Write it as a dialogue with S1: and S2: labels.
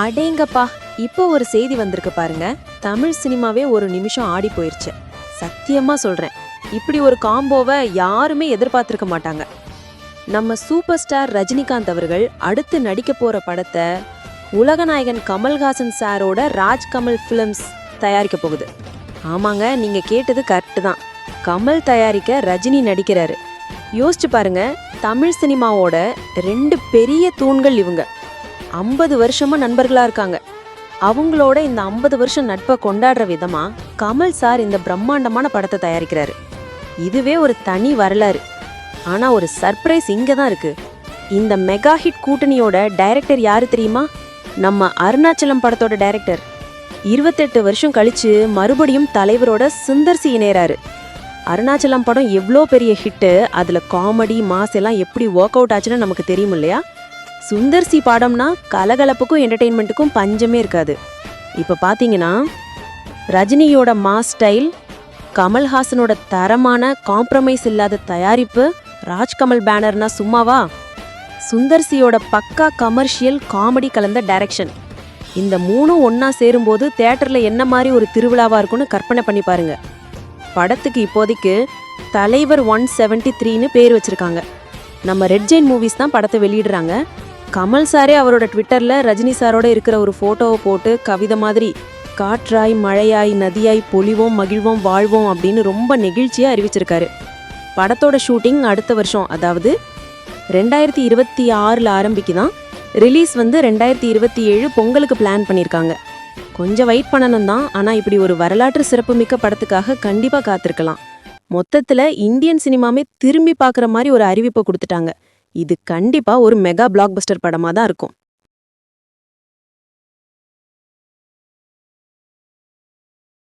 S1: அடேங்கப்பா! இப்போ ஒரு செய்தி வந்திருக்கு பாருங்க. தமிழ் சினிமாவே ஒரு நிமிஷம் ஆடி போயிருச்சு. சத்தியமா சொல்றேன். இப்படி ஒரு காம்போவ யாருமே எதிர்பார்த்திருக்க மாட்டாங்க. நம்ம சூப்பர் ஸ்டார் ரஜினிகாந்த் அவர்கள் அடுத்து நடிக்க போற படத்தை உலகநாயகன் கமல்ஹாசன் சாரோட ராஜ்கமல் ஃபிலிம்ஸ் தயாரிக்க போகுது. ஆமாங்க, நீங்க கேட்டது கரெக்ட் தான். கமல் தயாரிக்க ரஜினி நடிக்கிறாரு. யோசிச்சு பாருங்க, தமிழ் சினிமாவோட 2 பெரிய தூண்கள் இவங்க. 50 வருஷமா நண்பர்களா இருக்காங்க. அவங்களோட இந்த 50 வருஷம் நட்பை கொண்டாடுற விதமா கமல் சார் இந்த பிரம்மாண்டமான படத்தை தயாரிக்கிறாரு. இதுவே ஒரு தனி வரலாறு. ஆனா ஒரு சர்ப்ரைஸ் இங்க தான் இருக்கு. இந்த மெகா ஹிட் கூட்டணியோட டைரக்டர் யாரு தெரியுமா? நம்ம அருணாச்சலம் படத்தோட டைரக்டர். 28 வருஷம் கழிச்சு மறுபடியும் தலைவரோட சுந்தர்சி இணையறாரு. அருணாச்சலம் படம் எவ்வளோ பெரிய ஹிட்டு, அதுல காமெடி மாஸ் எல்லாம் எப்படி ஒர்க் அவுட் ஆச்சுன்னு நமக்கு தெரியும் இல்லையா? சுந்தர்சி பாடம்னா கலகலப்புக்கும் என்டர்டெயின்மெண்ட்டுக்கும் பஞ்சமே இருக்காது. இப்போ பார்த்தீங்கன்னா ரஜினியோட மாஸ் ஸ்டைல், கமல்ஹாசனோட தரமான காம்ப்ரமைஸ் இல்லாத தயாரிப்பு, ராஜ்கமல் பேனர்னா சும்மாவா? சுந்தர்சியோட பக்கா கமர்ஷியல் காமெடி கலந்த டைரக்ஷன். இந்த 3ம் ஒன்றா சேரும்போது தேட்டரில் என்ன மாதிரி ஒரு திருவிழாவாக இருக்கும்னு கற்பனை பண்ணி பாருங்க. படத்துக்கு இப்போதைக்கு தலைவர் 173ன்னு பேர் வச்சிருக்காங்க. நம்ம ரெட் ஜெயின் மூவிஸ் தான் படத்தை வெளியிடுறாங்க. கமல் சாரே அவரோட ட்விட்டரில் ரஜினி சாரோட இருக்கிற ஒரு ஃபோட்டோவை போட்டு கவிதை மாதிரி காற்றாய் மழையாய் நதியாய் பொலிவோம் மகிழ்வோம் வாழ்வோம் அப்படின்னு ரொம்ப நெகிழ்ச்சியாக அறிவிச்சிருக்காரு. படத்தோட ஷூட்டிங் அடுத்த வருஷம், அதாவது 2026 ஆரம்பிக்குதான். ரிலீஸ் 2027 பொங்கலுக்கு பிளான் பண்ணியிருக்காங்க. கொஞ்சம் வெயிட் பண்ணணும் தான், ஆனால் இப்படி ஒரு வரலாற்று சிறப்புமிக்க படத்துக்காக கண்டிப்பாக காத்திருக்கலாம். மொத்தத்தில் இந்தியன் சினிமாவே திரும்பி பார்க்குற மாதிரி ஒரு அறிவிப்பை கொடுத்துட்டாங்க. இது கண்டிப்பாக ஒரு மெகா பிளாக் பஸ்டர் படமாக தான் இருக்கும்.